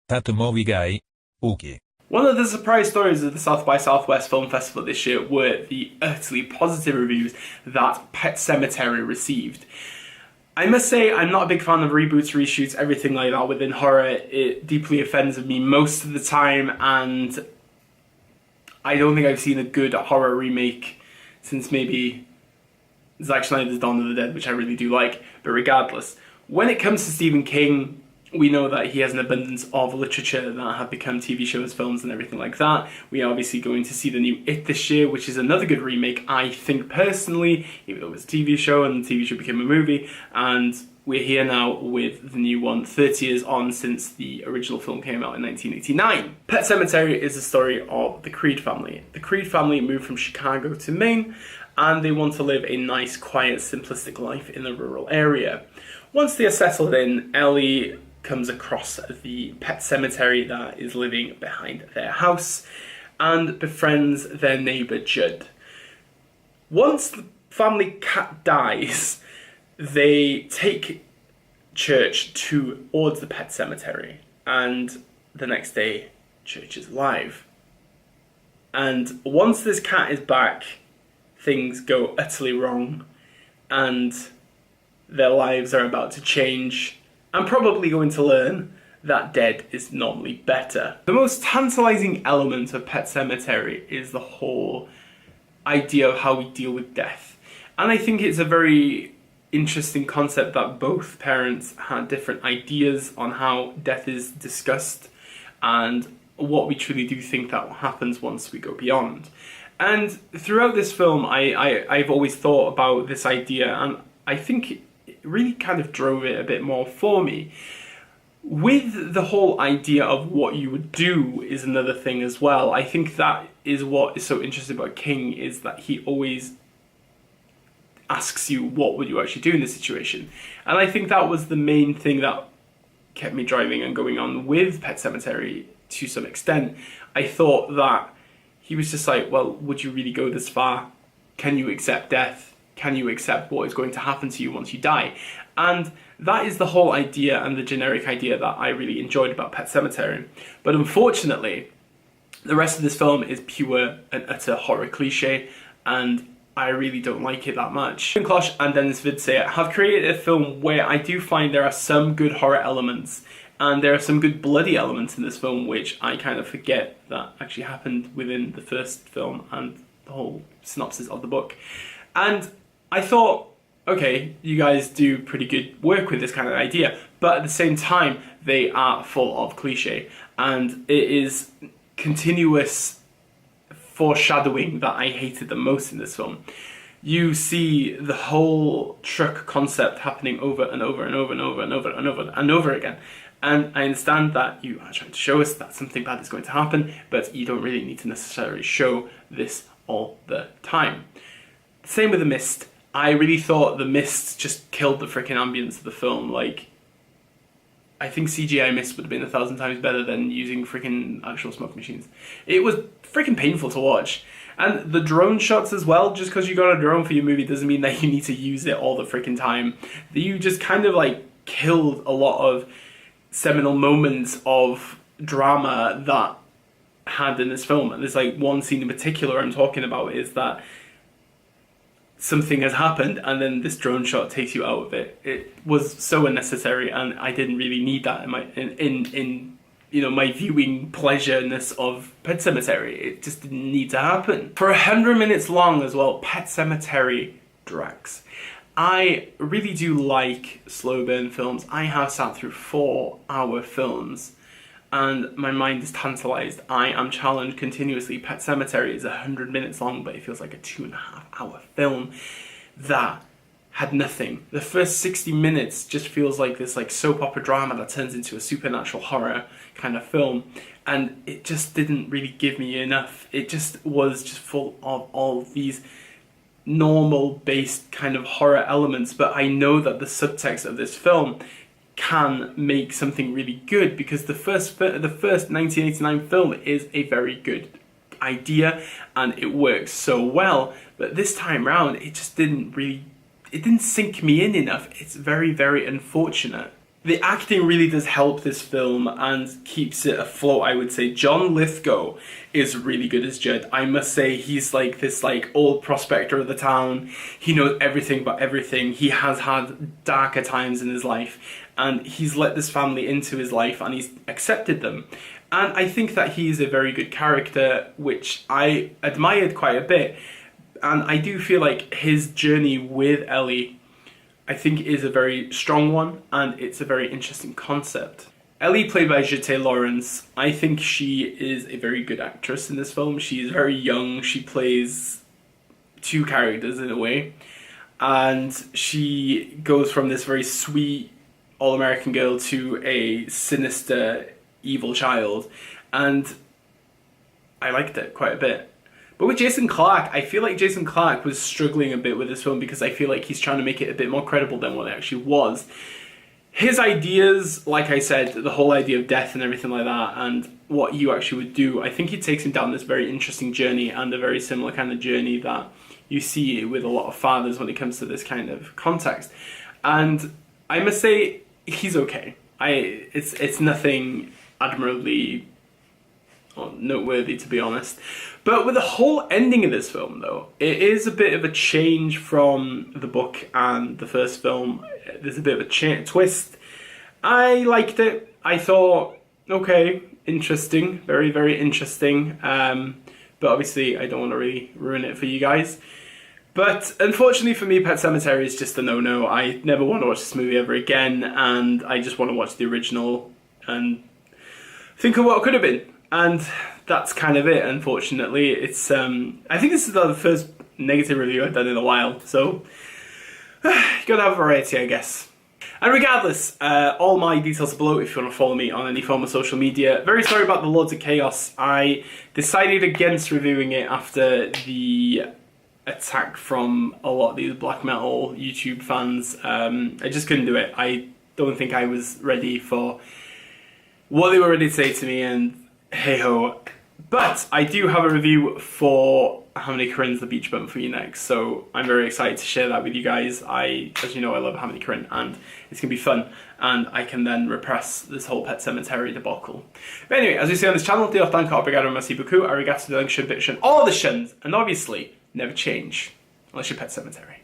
thatmovieguyUK. One of the surprise stories of the South by Southwest Film Festival this year were the utterly positive reviews that Pet Sematary received. I must say, I'm not a big fan of reboots, reshoots, everything like that within horror. It deeply offends me most of the time, and I don't think I've seen a good horror remake since maybe Zack Snyder's Dawn of the Dead, which I really do like. But regardless, when it comes to Stephen King, we know that he has an abundance of literature that have become TV shows, films, and everything like that. We are obviously going to see the new It this year, which is another good remake, I think personally, even though it was a TV show and the TV show became a movie. And we're here now with the new one, 30 years on since the original film came out in 1989. Pet Sematary is the story of the Creed family. The Creed family moved from Chicago to Maine, and they want to live a nice, quiet, simplistic life in a rural area. Once they are settled in, Ellie comes across the pet cemetery that is living behind their house and befriends their neighbour Judd. Once the family cat dies, they take church towards the pet cemetery, and the next day church is alive. And once this cat is back, things go utterly wrong and their lives are about to change. I'm probably going to learn that dead is normally better. The most tantalizing element of Pet Sematary is the whole idea of how we deal with death. And I think it's a very interesting concept that both parents had different ideas on how death is discussed and what we truly do think that happens once we go beyond. And throughout this film, I've always thought about this idea, and I think it really kind of drove it a bit more for me. With the whole idea of what you would do is another thing as well. I think that is what is so interesting about King, is that he always asks you, what would you actually do in this situation? And I think that was the main thing that kept me driving and going on with Pet Sematary to some extent. I thought that he was just like, well, would you really go this far? Can you accept death? Can you accept what is going to happen to you once you die? And that is the whole idea and the generic idea that I really enjoyed about Pet Sematary. But unfortunately, the rest of this film is pure and utter horror cliche, and I really don't like it that much. Klosh and Dennis Vidse have created a film where I do find there are some good horror elements, and there are some good bloody elements in this film which I kind of forget that actually happened within the first film and the whole synopsis of the book. And I thought, okay, you guys do pretty good work with this kind of idea, but at the same time, they are full of cliche, and it is continuous foreshadowing that I hated the most in this film. You see the whole truck concept happening over and over and over and over and over and over and over again. And I understand that you are trying to show us that something bad is going to happen, but you don't really need to necessarily show this all the time. Same with The Mist. I really thought The Mist just killed the freaking ambience of the film. Like, I think CGI Mist would have been 1,000 times better than using freaking actual smoke machines. It was freaking painful to watch. And the drone shots as well, just because you got a drone for your movie doesn't mean that you need to use it all the freaking time. You just kind of like killed a lot of seminal moments of drama that had in this film. And there's like one scene in particular I'm talking about, is that something has happened and then this drone shot takes you out of it. It was so unnecessary, and I didn't really need that in my you know, my viewing pleasureness of Pet Sematary. It just didn't need to happen. For 100 minutes long as well, Pet Sematary drags. I really do like slow burn films. I have sat through 4-hour films and my mind is tantalized. I am challenged continuously. Pet Sematary is 100 minutes long, but it feels like a 2.5-hour film that had nothing. The first 60 minutes just feels like this like soap opera drama that turns into a supernatural horror kind of film, and it just didn't really give me enough. It just was just full of all these normal based kind of horror elements, but I know that the subtext of this film can make something really good, because the first 1989 film is a very good idea and it works so well, but this time round it just didn't sink me in enough. It's very, very unfortunate. the acting really does help this film and keeps it afloat, I would say. John Lithgow is really good as Judd. I must say, he's like this like old prospector of the town. He knows everything about everything. He has had darker times in his life, and he's let this family into his life and he's accepted them. And I think that he's a very good character, which I admired quite a bit. And I do feel like his journey with Ellie, I think, is a very strong one, and it's a very interesting concept. Ellie, played by Jete Lawrence, I think she is a very good actress in this film. She's very young, she plays two characters in a way, and she goes from this very sweet, all-American girl to a sinister, evil child, and I liked it quite a bit. But with Jason Clarke, I feel like Jason Clarke was struggling a bit with this film because I feel like he's trying to make it a bit more credible than what it actually was. His ideas, like I said, the whole idea of death and everything like that, and what you actually would do, I think he takes him down this very interesting journey, and a very similar kind of journey that you see with a lot of fathers when it comes to this kind of context. And I must say, he's okay. It's nothing admirably noteworthy, to be honest. But with the whole ending of this film, though, it is a bit of a change from the book and the first film. There's a bit of a twist. I liked it. I thought, okay, interesting, very, very interesting. But obviously, I don't want to really ruin it for you guys. But unfortunately for me, Pet Sematary is just a no-no. I never want to watch this movie ever again, and I just want to watch the original and think of what could have been. And that's kind of it, unfortunately. It's I think this is the first negative review I've done in a while, so you gotta have variety, I guess. And regardless, all my details are below if you want to follow me on any form of social media. Very sorry about the Lords of Chaos. I decided against reviewing it after the attack from a lot of these black metal YouTube fans. I just couldn't do it. I don't think I was ready for what they were ready to say to me, and hey ho. But I do have a review for Harmony Korine's The Beach Bum for you next, so I'm very excited to share that with you guys. As you know, I love Harmony Korine, and it's going to be fun, and I can then repress this whole Pet Sematary debacle. But anyway, as we say on this channel, diolch, danke, obrigado, merci beaucoup, arigato, dankeschön, bitteschön, all the shuns, and obviously, never change, unless you're Pet Sematary.